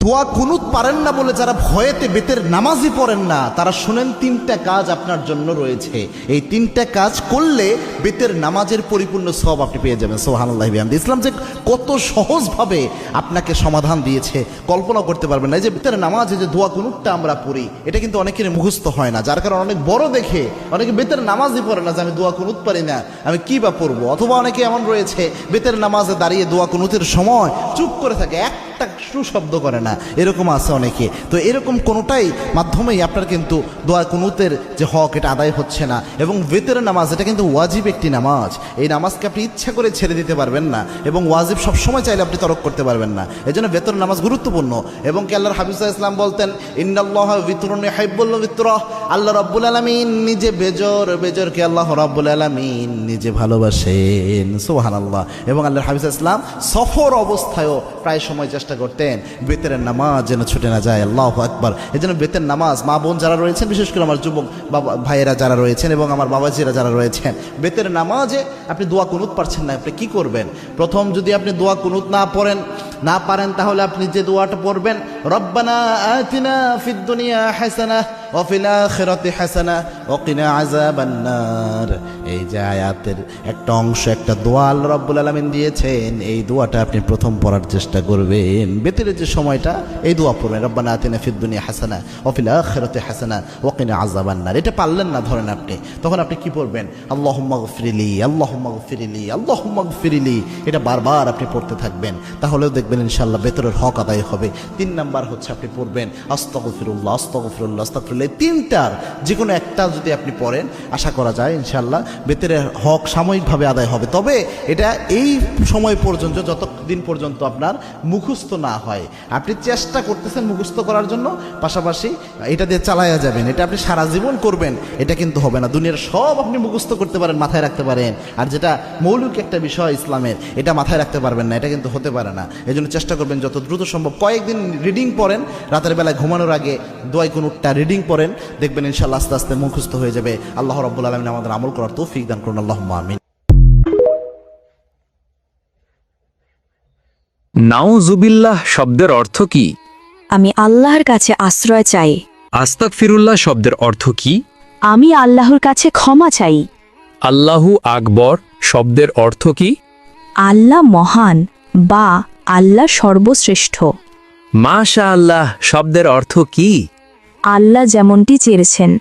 দোয়া কুনুত পারেন না বলে যারা ভয়েতে বেতের নামাজই পড়েন না, তারা শুনেন তিনটা কাজ আপনার জন্য রয়েছে। এই তিনটা কাজ করলে বেতের নামাজের পরিপূর্ণ সওয়াব আপনি পেয়ে যাবেন। সুবহানাল্লাহি বিহামদি। ইসলাম যে কত সহজভাবে আপনাকে সমাধান দিয়েছে কল্পনা করতে পারবেন না। এই যে বেতের নামাজে যে দোয়া কুনুতটা আমরা পড়ি, এটা কিন্তু অনেকের মুখস্থ হয় না, যার কারণে অনেক বড় দেখে অনেকে বেতের নামাজই পড়ে না যে আমি দোয়া কুনুত পারি না, আমি কি বা পড়বো। অথবা অনেকে এমন রয়েছে বেতের নামাজে দাঁড়িয়ে দোয়া কুনুতের সময় চুপ করে থাকে, একটা শব্দ করে না, এরকম আছে অনেকে। তো এরকম কোনোটাই মাধ্যমেই আপনার কিন্তু দোয়া কুনুতের যে হক এটা আদায় হচ্ছে না। এবং বেতের নামাজ এটা কিন্তু ওয়াজিব একটি নামাজ, এই নামাজকে আপনি ইচ্ছা করে ছেড়ে দিতে পারবেন না, এবং ওয়াজিব সবসময় চাইলে আপনি তরক করতে পারবেন না। এই জন্য বেতের নামাজ গুরুত্বপূর্ণ। এবং কি আল্লাহর হাবিব সাল্লাল্লাহু আলাইহি ওয়াসাল্লাম বলতেন, ইন্নাল্লাহা বিতরুন ইউহিব্বুল বিতরা, আল্লাহ রাব্বুল আলামিন নিজে বেজরকে আল্লাহ রাব্বুল আলামিন নিজে ভালোবাসেন। সুবহানাল্লাহ। এবং আল্লাহর হাবিব সাল্লাল্লাহু আলাইহি ওয়াসাল্লাম সফর অবস্থায়ও প্রায় সময় চেষ্টা করতেন বেতের নামাজ যেন ছুটে না যায়। আল্লাহু আকবার। এই জন্য বেতের নামাজ মা বোন যারা রয়েছেন, বিশেষ করে আমার যুবক বাবা ভাইয়েরা যারা রয়েছেন এবং আমার বাবাজিরা যারা রয়েছেন, বেতের নামাজে আপনি দোয়া কুনুত পারছেন না, আপনি কি করবেন? প্রথম যদি আপনি দোয়া কুনুত না পারেন তাহলে আপনি যে দোয়াটা পড়বেন, রব্বানা আতিনা ফিদ দুনিয়া হাসানাহ ওয়া ফিল আখিরাতি হাসানাহ ওয়া কিনা আযাবান নার। এই যে আয়াতের একটা অংশ, একটা দোয়া আল্লাহ রাব্বুল আলামিন দিয়েছেন, এই দোয়াটা আপনি প্রথম পড়ার চেষ্টা করবেন। বেতের যে সময়টা এই দোয়া পড়বেন, রব্বানা আতিনা ফিদ দুনিয়া হাসানাহ ওয়া ফিল আখিরাতি হাসানাহ ওয়া কিনা আযাবান নার। এটা পারলেন না ধরেন আপনি, তখন আপনি কি পড়বেন? আল্লাহুম্মা গফিরলি, আল্লাহুম্মা গফিরলি, আল্লাহুম্মা গফিরলি। এটা বারবার আপনি পড়তে থাকবেন, তাহলেও দেখবেন ইনশাআল্লাহ বেতরের হক আদায় হবে। 3 নাম্বার হচ্ছে আপনি পড়বেন আস্তাগফিরুল্লাহ, আস্তাগফিরুল্লাহ, আস্তাগফিরুল্লাহ। এই তিনটার যে কোনো একটা যদি আপনি পড়েন, আশা করা যায় ইনশাআল্লাহ বেতরের হক সাময়িকভাবে আদায় হবে। তবে এটা এই সময় পর্যন্ত, যতদিন পর্যন্ত আপনার মুখস্থ না হয়। আপনি চেষ্টা করতেছেন মুখস্থ করার জন্য, পাশাপাশি এটা দিয়ে চালায়া যাবেন। এটা আপনি সারা জীবন করবেন, এটা কিন্তু হবে না। দুনিয়ার সব আপনি মুখস্থ করতে পারেন, মাথায় রাখতে পারেন, আর যেটা মৌলিক একটা বিষয় ইসলামের, এটা মাথায় রাখতে পারবেন না, এটা কিন্তু হতে পারে না। এই জন্য চেষ্টা করবেন যত দ্রুত সম্ভব কয়েকদিন রিডিং পড়েন, রাতের বেলায় ঘুমানোর আগে দোয়া কুনুতটা রিডিং পড়েন, দেখবেন ইনশাআল্লাহ আস্তে আস্তে মুখস্থ হয়ে যাবে। আল্লাহ রাব্বুল আলামিন আমাদের আমল করার তৌফিক দান করুন। আল্লাহুম্মা আমিন। নাউজুবিল্লাহ শব্দের অর্থ কি? আমি আল্লাহর কাছে আশ্রয় চাই। আস্তাগফিরুল্লাহ শব্দের অর্থ কি? আমি আল্লাহর কাছে ক্ষমা চাই। আল্লাহু আকবর শব্দের অর্থ কি? আল্লাহ মহান বা আল্লাহ সর্বশ্রেষ্ঠ। মাশাআল্লাহ শব্দের অর্থ কি? আল্লাহ যেমনটি চেয়েছেন।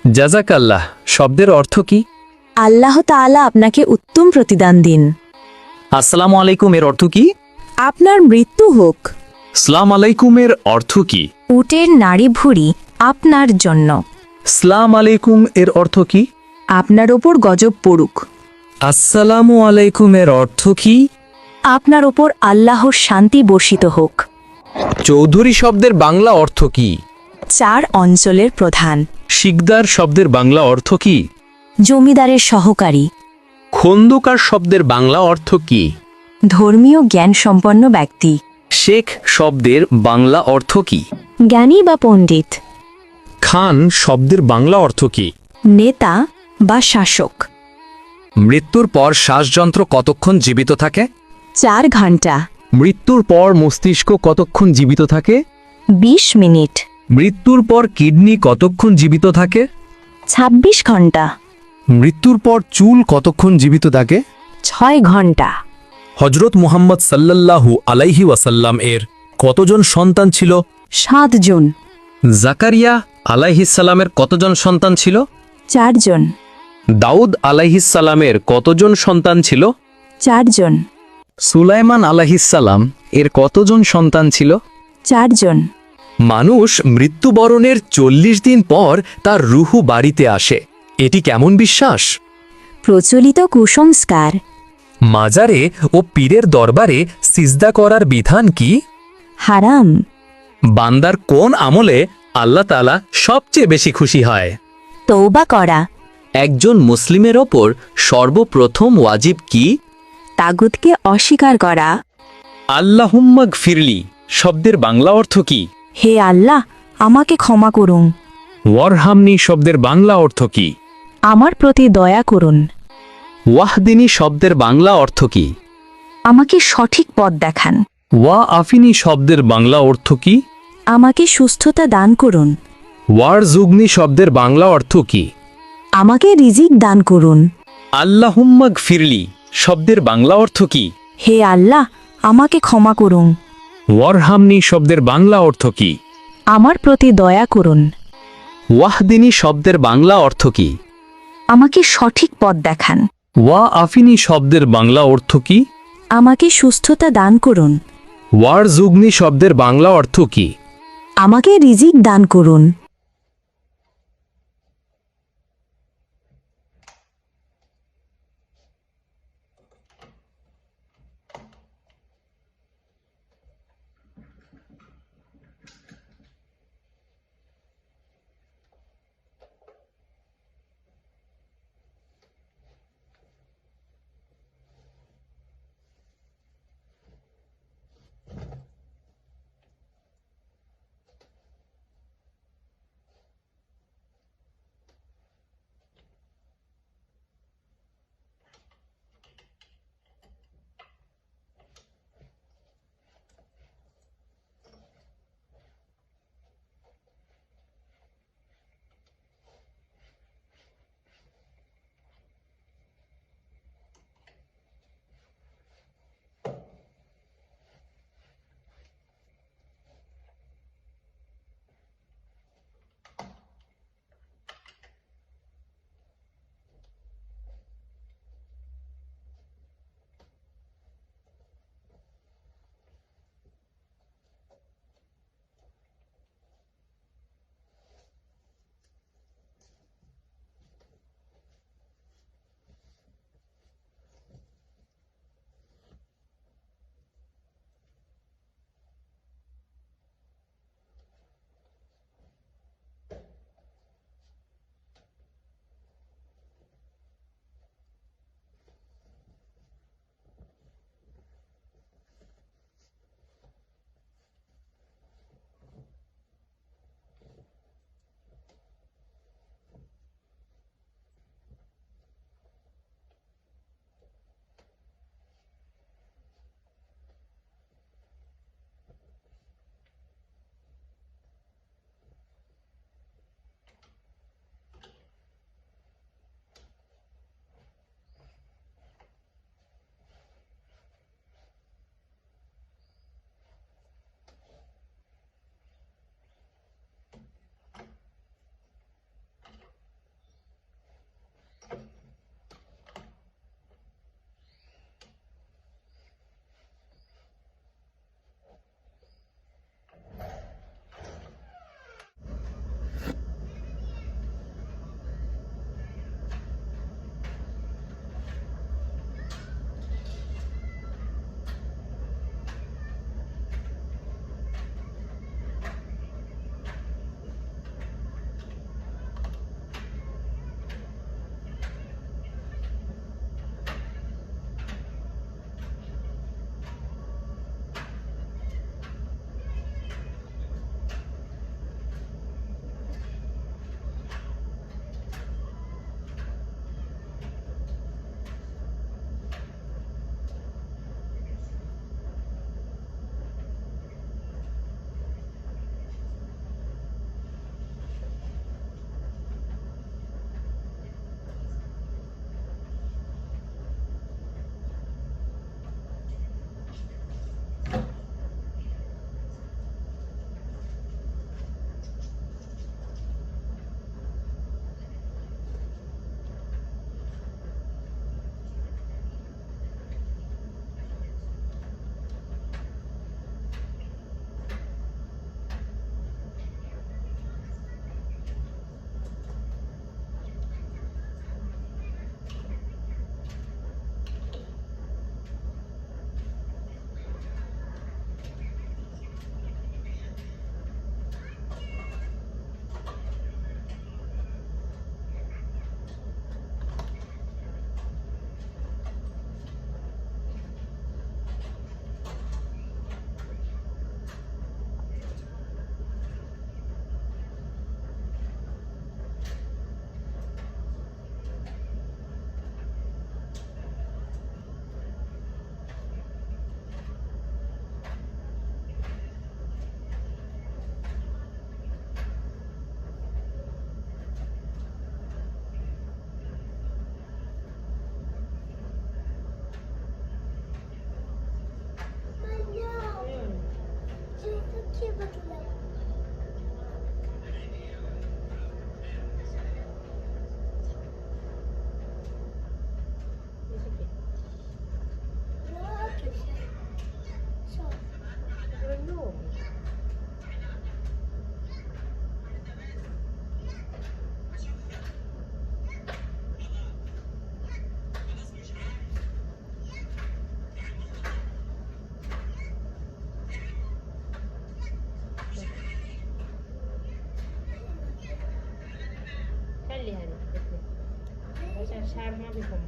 জাযাকাল্লাহ শব্দের অর্থ কি? আল্লাহ তাআলা আপনাকে উত্তম প্রতিদান দিন। আসসালামু আলাইকুম এর অর্থ কি? আপনার মৃত্যু হোক। সালাম আলাইকুমের অর্থ কি? উটের নাড়ি ভুঁড়ি আপনার জন্য। সালাম আলাইকুম এর অর্থ কি? আপনার ওপর গজব পড়ুক। আসসালামু আলাইকুমের অর্থ কি? আপনার ওপর আল্লাহর শান্তি বর্ষিত হোক। চৌধুরী শব্দের বাংলা অর্থ কি? 4 অঞ্চলের প্রধান। শিকদার শব্দের বাংলা অর্থ কি? জমিদারের সহকারী। খন্দকার শব্দের বাংলা অর্থ কি? ধর্মীয় জ্ঞান সম্পন্ন ব্যক্তি। শেখ শব্দের বাংলা অর্থ কি? জ্ঞানী বা পণ্ডিত। খান শব্দের বাংলা অর্থ কি? নেতা বা শাসক। মৃত্যুর পর শ্বাসযন্ত্র কতক্ষণ জীবিত থাকে? 4 ঘন্টা। মৃত্যুর পর মস্তিষ্ক কতক্ষণ জীবিত থাকে? 20 মিনিট। মৃত্যুর পর কিডনি কতক্ষণ জীবিত থাকে? 26 ঘন্টা। মৃত্যুর পর চুল কতক্ষণ জীবিত থাকে? 6 ঘন্টা। হজরত মুহাম্মদ সাল্লাল্লাহু আলাইহি ওয়াসাল্লাম এর কতজন সন্তান ছিল? 7 জন। জাকারিয়া আলাইহিসসালামের কতজন সন্তান ছিল? 4 জন। দাউদ আলাইহিসসালামের কতজন সন্তান ছিল? 4 জন। সুলাইমান আলাইহিসসালাম এর কতজন সন্তান ছিল? 4 জন। মানুষ মৃত্যুবরণের 40 দিন পর তার রুহু বাড়িতে আসে, এটি কেমন বিশ্বাস? প্রচলিত কুসংস্কার। মাজারে ও পীরের দরবারে সিজদা করার বিধান কি? হারাম। বান্দার কোন আমলে আল্লাহ তাআলা সবচেয়ে বেশি খুশি হয়? তওবা করা। একজন মুসলিমের ওপর সর্বপ্রথম ওয়াজিব কি? তাগুতকে অস্বীকার করা। আল্লাহুম্মা গফিরলি শব্দের বাংলা অর্থ কি? হে আল্লাহ, আমাকে ক্ষমা করুন। ওয়ারহামনি শব্দের বাংলা অর্থ কি? আমার প্রতি দয়া করুন। ওয়াহদিনী শব্দের বাংলা অর্থ কি? আমাকে সঠিক পথ দেখান। ওয়া আফিনী শব্দের বাংলা অর্থ কি? আমাকে সুস্থতা দান করুন। ওয়ারজুগনি শব্দের বাংলা অর্থ কি? আমাকে রিজিক দান করুন। আল্লাহুম্মা গফিরলি শব্দের বাংলা অর্থ কি? হে আল্লাহ, আমাকে ক্ষমা করুন। ওয়ারহামনি শব্দের বাংলা অর্থ কি? আমার প্রতি দয়া করুন। ওয়াহদিনী শব্দের বাংলা অর্থ কি? আমাকে সঠিক পথ দেখান। ওয়া আফিনি শব্দের বাংলা অর্থ কি? আমাকে সুস্থতা দান করুন। ওয়ারজুগনি শব্দের বাংলা অর্থ কি? আমাকে রিজিক দান করুন। خلي هذه عشان الشعر ما بيكون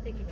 تكي